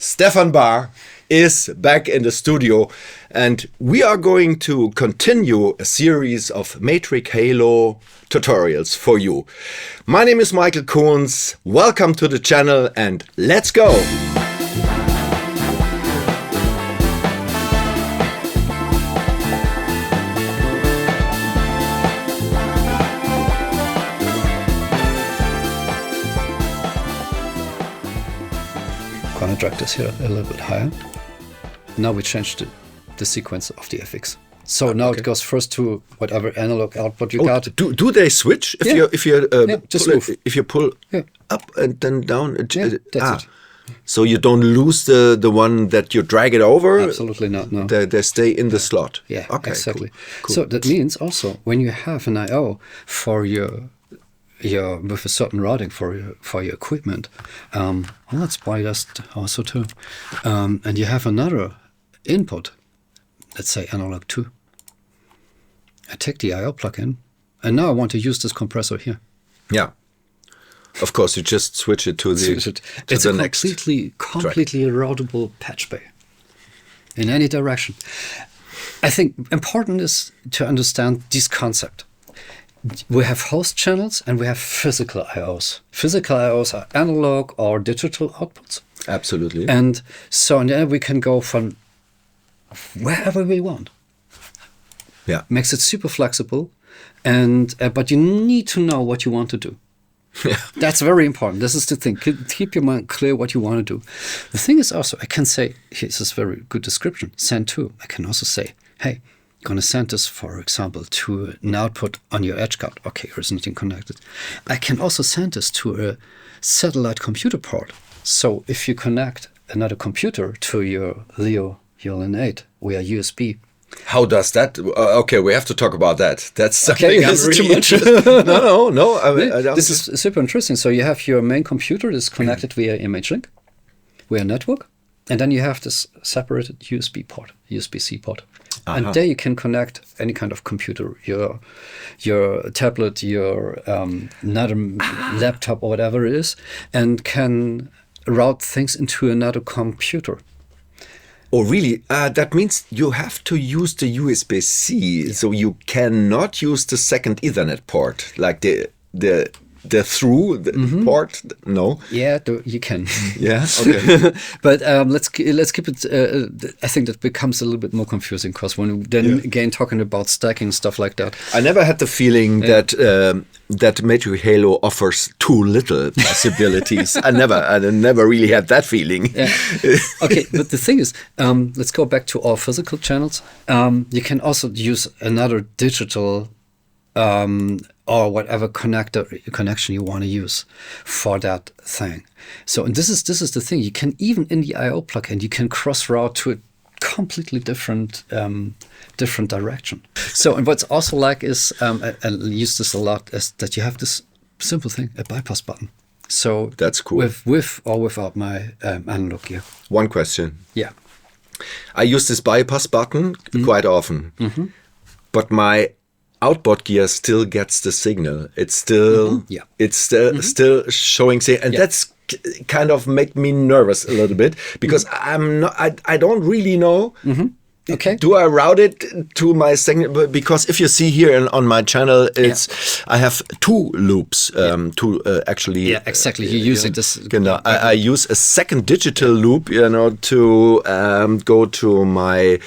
Stefan Bahr is back in the studio, and we are going to continue a series of Matrix Halo tutorials for you. My name is Michael Kunz. Welcome to the channel and let's go! Gonna drag this here a little bit higher. Now we change the sequence of the FX. So now it goes first to whatever analog output you got. Do they switch if you pull up and then down? That's it. So you don't lose the one that you drag it over? Absolutely not. No. They stay in the slot. Yeah. Okay. Exactly. Cool. So that means also when you have an I/O for your with a certain routing for your equipment, let's buy that also too, and you have another input, let's say analog 2. I take the I/O plugin, and now I want to use this compressor here. Yeah. Of course, you just switch it to the it's the a next completely routable patch bay in any direction. I think important is to understand this concept. We have host channels and we have physical I/Os. Physical I/Os are analog or digital outputs. Absolutely. And so now we can go from wherever we want. Yeah. Makes it super flexible, and but you need to know what you want to do. Yeah. That's very important. This is the thing. Keep your mind clear what you want to do. The thing is also, I can say, here's this very good description, send to. I can also say, hey, I'm going to send this, for example, to an output on your edge card. Okay, here's nothing connected. I can also send this to a satellite computer port. So if you connect another computer to your Leo ULN8 via USB. How does that? Okay, we have to talk about that. That's something I'm is it really too much? No. I don't. This is super interesting. So you have your main computer is connected via ImageLink, via network, and then you have this separated USB port, USB-C port. And there you can connect any kind of computer, your tablet, your another laptop or whatever it is, and can route things into another computer. Oh, really? That means you have to use the USB-C, so you cannot use the second Ethernet port, like the through port. No. Yeah, you can. Yeah. Okay. But let's keep it. I think that becomes a little bit more confusing because when we then again talking about stacking and stuff like that. I never had the feeling that Matrix Halo offers too little possibilities. I never really had that feeling. Yeah. Okay, but the thing is, let's go back to all physical channels. You can also use another digital. Or whatever connection you want to use for that thing. So, and this is the thing. You can even in the I/O plugin, you can cross route to a completely different direction. So, and what's also like is, I use this a lot, is that you have this simple thing, a bypass button. So that's cool. With or without my analog gear. One question. Yeah. I use this bypass button quite often, but my outboard gear still gets the signal. It's still still showing, and that's kind of make me nervous a little bit because I don't really know. Okay. Do I route it to my signal? Because if you see here on my channel, I have two loops to actually. Yeah, exactly. You use it. I use a second digital loop, to go to my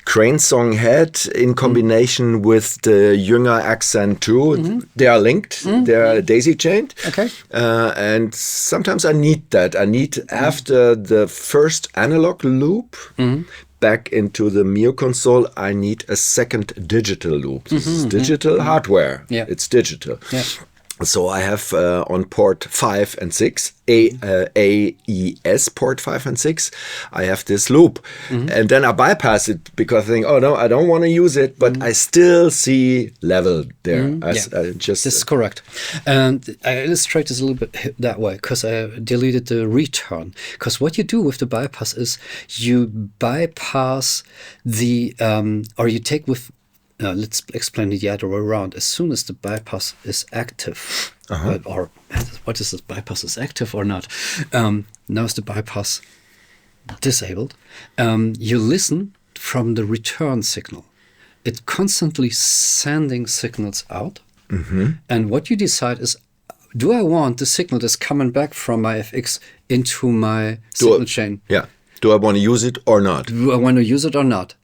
Crane Song head in combination with the Gehringer Accent 2. They are linked. They are daisy chained. Okay. And sometimes I need that. I need after the first analog loop back into the MIO console, I need a second digital loop. This is digital hardware. Yeah. It's digital. Yeah. So I have on port 5 and 6, AES port 5 and 6, I have this loop. And then I bypass it because I think, oh no, I don't want to use it, but I still see level there. This is correct. And I illustrate this a little bit that way because I deleted the return. Because what you do with the bypass is you bypass the, or you take with, let's explain it the other way around. As soon as the bypass is active, or what is this bypass is active or not? Now is the bypass disabled, you listen from the return signal. It's constantly sending signals out. And what you decide is, do I want the signal that's coming back from my FX into my signal chain? Yeah. Do I want to use it or not? Do I want to use it or not?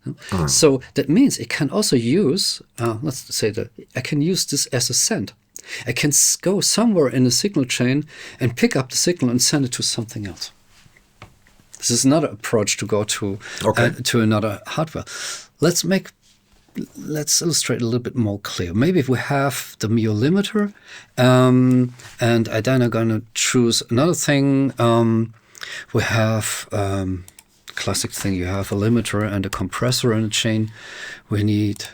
So that means it can also use, let's say that I can use this as a send. I can go somewhere in the signal chain and pick up the signal and send it to something else. This is another approach to go to another hardware. Let's illustrate a little bit more clear. Maybe if we have the MIO limiter, and I then are going to choose another thing. We have classic thing. You have a limiter and a compressor in a chain. We need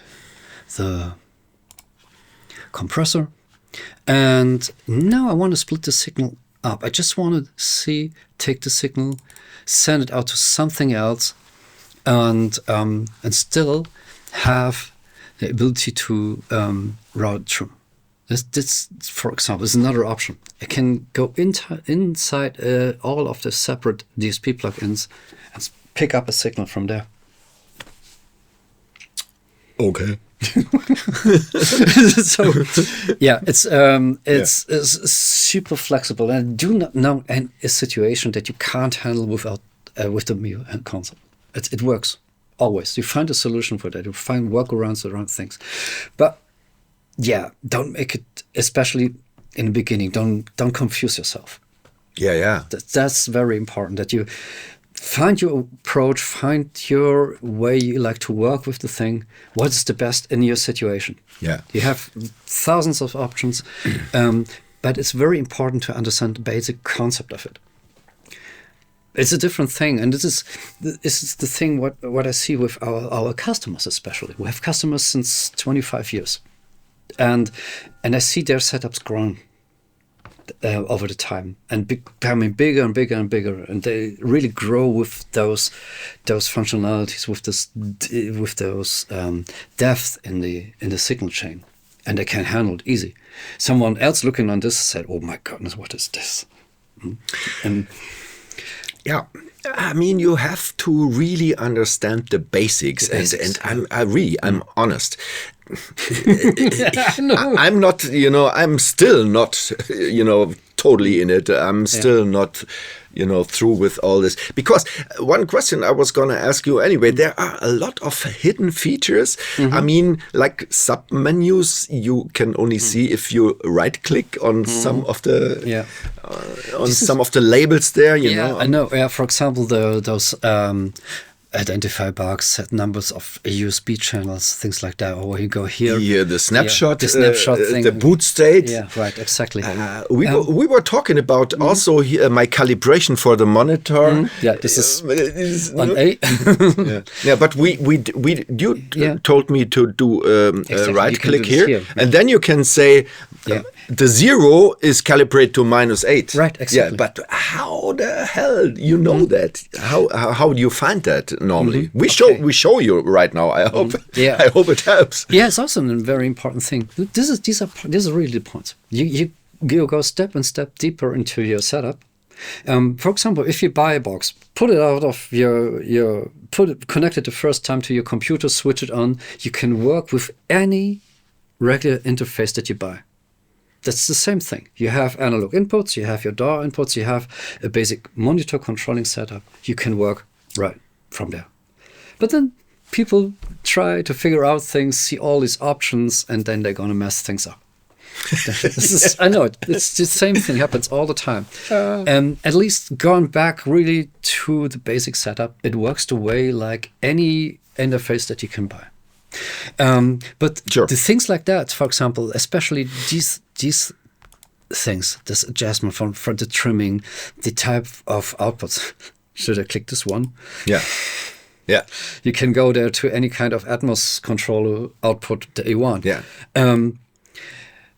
the compressor. And now I want to split the signal up. I just want to take the signal, send it out to something else, and still have the ability to route it through. This, for example, is another option. I can go inside all of the separate DSP plugins and pick up a signal from there. Okay. So, yeah, it's super flexible, and I do not know a situation that you can't handle without with the MIO concept. It works always. You find a solution for that. You find workarounds around things, but yeah, don't make it, especially in the beginning. Don't confuse yourself. Yeah. That's very important. That you find your approach, find your way you like to work with the thing. What is the best in your situation? Yeah. You have thousands of options, but it's very important to understand the basic concept of it. It's a different thing, and this is the thing what I see with our customers especially. We have customers since 25 years, and I see their setups growing over the time and becoming bigger and bigger and bigger, and they really grow with those functionalities, with those depth in the signal chain, and they can handle it easy. Someone else looking on this said, "Oh my goodness, what is this?" And yeah, I mean, you have to really understand the basics, and I'm honest. I'm not, I'm still not, totally in it. I'm still not, through with all this. Because one question I was going to ask you anyway, there are a lot of hidden features. I mean, like sub-menus you can only see if you right-click on some of the some of the labels there, you know. I know. Yeah, for example, those identify box, set numbers of USB channels, things like that. Or you go here. Yeah, the snapshot, thing, the boot state. Yeah, right, exactly. We were talking about also here, my calibration for the monitor. Yeah, this is on A. Yeah, but you told me to do exactly. right click here, and then you can say. The 0 is calibrated to -8. Right, exactly. Yeah, but how the hell you know that? How do you find that normally? We show you right now. I hope. I hope it helps. Yeah, it's also a very important thing. These are really the points. You go step and step deeper into your setup. For example, if you buy a box, put it out of connect it the first time to your computer, switch it on. You can work with any regular interface that you buy. That's the same thing. You have analog inputs, you have your DAW inputs, you have a basic monitor controlling setup. You can work right from there. But then people try to figure out things, see all these options, and then they're going to mess things up. I know it's the same thing happens all the time. At least going back really to the basic setup, it works the way like any interface that you can buy. But the things like that, for example, especially these things, this adjustment for the trimming, the type of outputs. Should I click this one? Yeah. You can go there to any kind of Atmos controller output that you want. Yeah.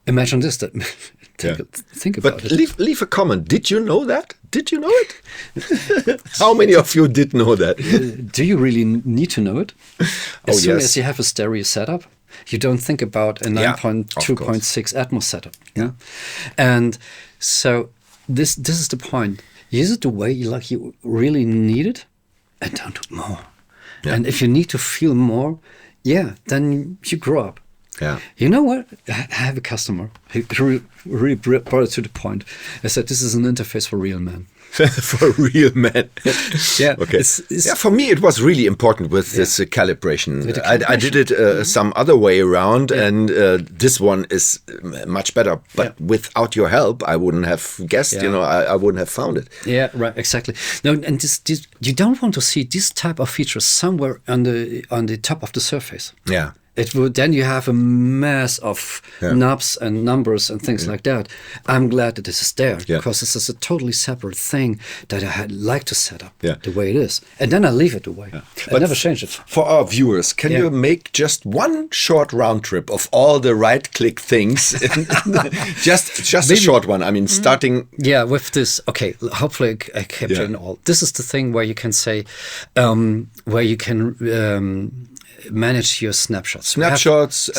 Imagine this. Think about it. But leave a comment. Did you know that? Did you know it? How many of you did know that? Do you really need to know it? As soon as you have a stereo setup, you don't think about a 9.2.6 Atmos setup. Yeah, and so this is the point. Use it the way you really need it, and down to more. Yeah. And if you need to feel more, then you grow up. Yeah. You know what? I have a customer who really brought it to the point. I said, this is an interface for real men. For real men. Yeah. Okay. For me, it was really important with this calibration. I did it some other way around, and this one is much better. But without your help, I wouldn't have guessed. I wouldn't have found it. Yeah, right. Exactly. No, and this you don't want to see this type of features somewhere on the top of the surface. Yeah. It would, then you have a mess of knobs and numbers and things like that. I'm glad that this is there because this is a totally separate thing that I had like to set up the way it is. And then I leave it the way. I never change it. For our viewers, can you make just one short round trip of all the right-click things? just a short one. I mean, starting... Yeah, with this... Okay, hopefully I capture it all. This is the thing where you can say... where you can... manage your snapshots. Snapshots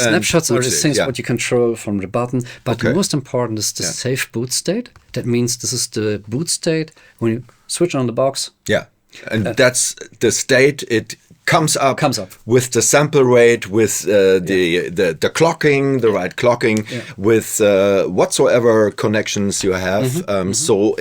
are the things what you control from the button, but the most important is the safe boot state. That means this is the boot state when you switch on the box. Yeah, and that's the state it comes up with the sample rate, with the clocking, the right clocking, with whatsoever connections you have. So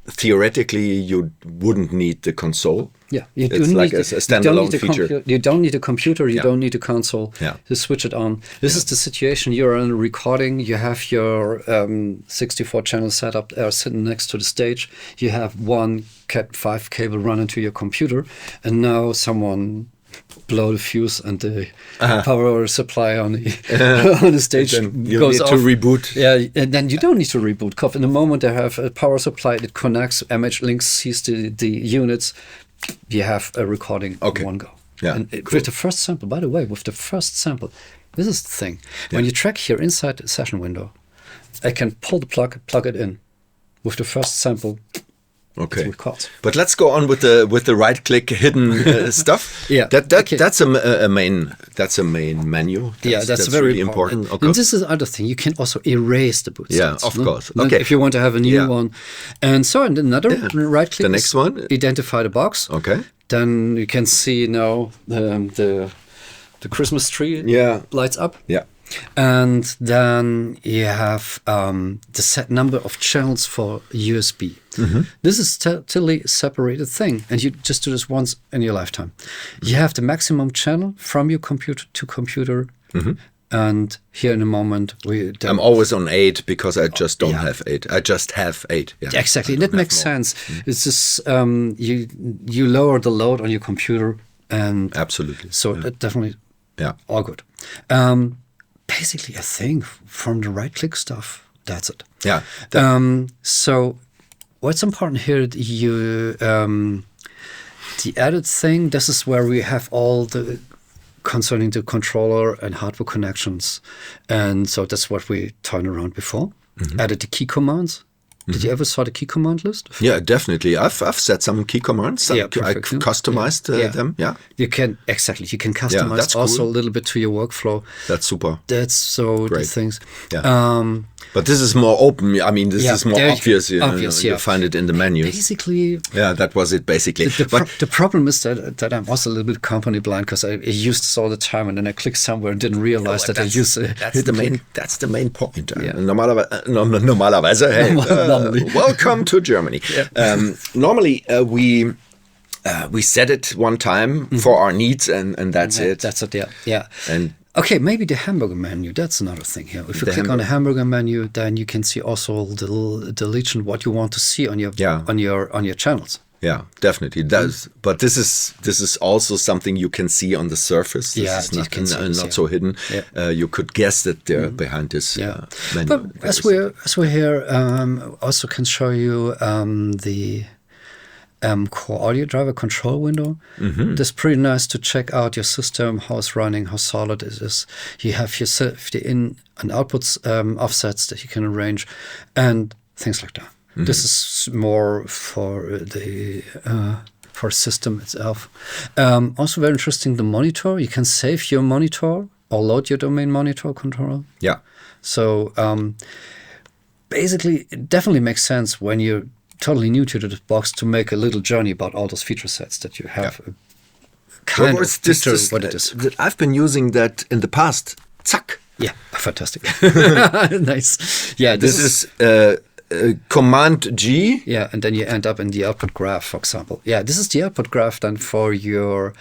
theoretically, you wouldn't need the console. Yeah, it's like a standalone feature. You don't need a computer. You don't need a console to switch it on. This is the situation. You're on a recording. You have your 64-channel setup sitting next to the stage. You have one Cat5 cable running to your computer, and now someone blow the fuse and the power supply on the stage goes off. You need to reboot. Yeah, and then you don't need to reboot. In the moment they have a power supply that connects, MH-Link sees the units, you have a recording in one go. Yeah, and with the first sample, by the way, with the first sample, this is the thing. When you track here inside the session window, I can pull the plug it in. With the first sample, okay, but let's go on with the right-click hidden stuff. That's a main menu. That's very really important. And this is the other thing. You can also erase the boot states. Of course. Okay. If you want to have a new one, and so and another right-click. The next one. Identify the box. Okay. Then you can see now the Christmas tree lights up. Yeah. And then you have the set number of channels for USB. This is totally separated thing, and you just do this once in your lifetime. You have the maximum channel from your computer to computer, and here in a moment I'm always on 8 because I just don't have 8. I just have 8. Yeah. Exactly, that makes sense. It's just you lower the load on your computer, and absolutely. So definitely, all good. Basically, I think from the right-click stuff, that's it. Yeah. So what's important here, the added thing, this is where we have all the concerning the controller and hardware connections. And so that's what we turned around before. Added the key commands. Did you ever saw the key command list? Yeah, definitely. I've set some key commands. I customized them. Yeah, you can customize also a little bit to your workflow. That's super. That's so great. The things. Yeah. But this is more open. I mean, this is more obvious. You find it in the menus. Basically. Yeah, that was it. Basically, the problem is that I'm also a little bit company blind because I used this all the time, and then I clicked somewhere and didn't realize that I used it. That's the main point. Normalerweise, hey, welcome to Germany. Normally, we set it one time for our needs, and that's it. That's it. Yeah. And okay, maybe the Hamburger menu. That's another thing here. If you click on the Hamburger menu, then you can see also the legion what you want to see on your channels. Yeah, definitely it does. But this is also something you can see on the surface. This is not so hidden. Yeah. You could guess that they're behind this menu. But as we're here, also can show you the core audio driver control window. That's pretty nice to check out your system, how it's running, how solid it is. You have your safety in and outputs offsets that you can arrange, and things like that. This is more for the system itself. Also very interesting, the monitor. You can save your monitor or load your domain monitor controller. Yeah. So basically, it definitely makes sense when you're totally new to the box to make a little journey about all those feature sets that you have. Kind of picture what it is. I've been using that in the past. Zack. Yeah, fantastic. Nice. Yeah, this is Command G. Yeah, and then you end up in the output graph, for example. Yeah, this is the output graph then for your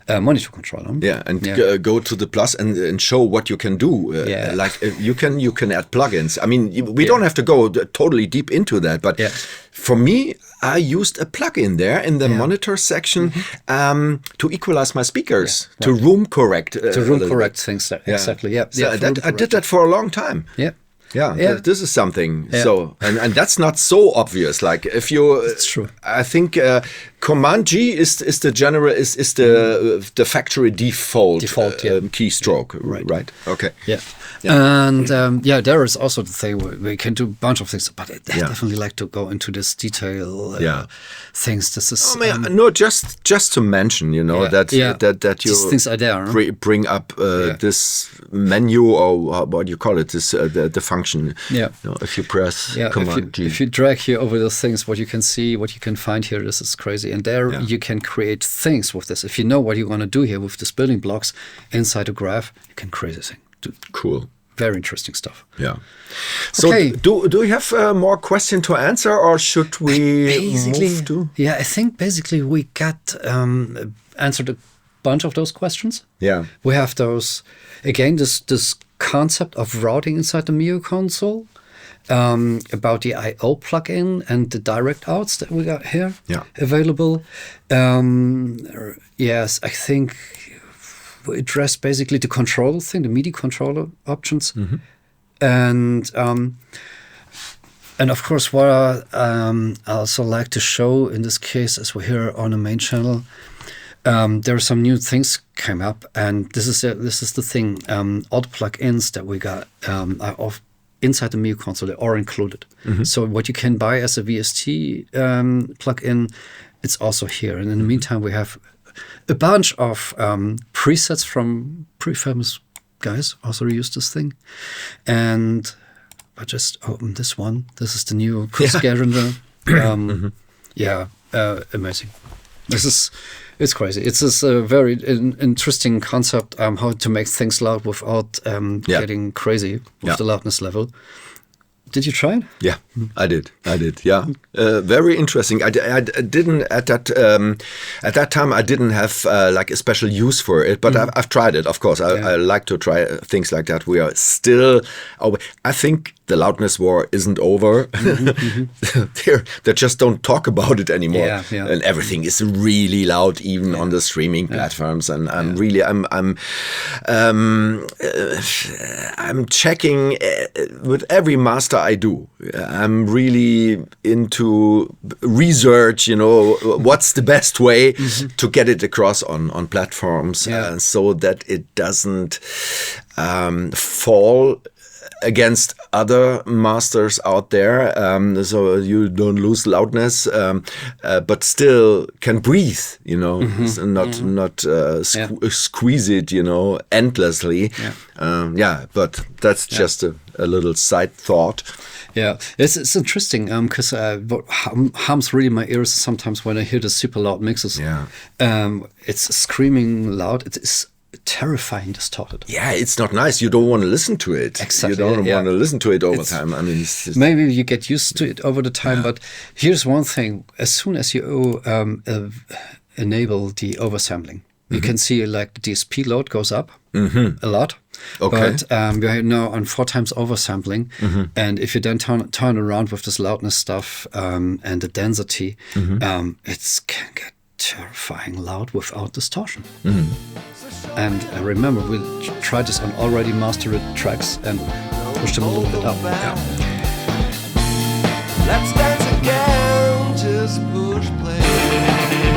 monitor controller. Yeah, and go to the plus and show what you can do. Like you can add plugins. I mean, we don't have to go totally deep into that, but for me, I used a plugin there in the monitor section to equalize my speakers, to room correct. To room correct things, exactly. Yeah, so I did that for a long time. Yeah. Yeah, this is something. So, and that's not so obvious. Like if you, it's true. I think Command G is the general is the factory default keystroke. Right. Okay. Yeah. And there is also the thing where we can do a bunch of things, but I definitely like to go into this detail things. This is no, just to mention, that you these things are there. Bring up this menu or what do you call it? This the function. Yeah. If you press Command G. If you drag here over those things, what you can see, what you can find here, this is crazy. And there you can create things with this. If you know what you want to do here with these building blocks inside a graph, you can create a thing. Cool. Very interesting stuff. Yeah. So do we have more question to answer, or should we move to? Yeah, I think basically we got answered a bunch of those questions. Yeah. We have those, again, this concept of routing inside the MIO console, about the I/O plugin and the direct outs that we got here available. Yes, I think we addressed basically the controller thing, the MIDI controller options, and of course what I also like to show in this case, as we're here on the main channel, there are some new things came up, and this is the thing. All the plugins that we got are inside the MIO console, they are included. So what you can buy as a VST plugin, it's also here. And in the meantime, we have a bunch of presets from pretty famous guys also use this thing. And I just opened this one. This is the new Gehringer. Amazing. It's crazy. It's this very interesting concept, how to make things loud without getting crazy with the loudness level. Did you try it? Yeah, I did. Yeah, very interesting. I didn't at that time. I didn't have like a special use for it, but I've tried it. Of course, I like to try things like that. We are still. I think the loudness war isn't over. They just don't talk about it anymore, and everything is really loud, even on the streaming platforms. And I'm checking with every master I do. I'm really into research. What's the best way to get it across on platforms, so that it doesn't fall against other masters out there, so you don't lose loudness, but still can breathe, not squeeze it, endlessly. But that's just a little side thought. Yeah, it's interesting because what harms really my ears sometimes when I hear the super loud mixes. It's screaming loud. It is terrifying distorted. Yeah, it's not nice. You don't want to listen to it. Exactly. You don't want to listen to it all the time. I mean, it's just, maybe you get used to it over the time, but here's one thing. As soon as you enable the oversampling, you can see like the DSP load goes up a lot. Okay. But we're now on 4 times oversampling. And if you then turn around with this loudness stuff and the density, it can get terrifying loud without distortion. And remember, we tried this on already mastered tracks and pushed them a little bit up. Let's dance again, just push play.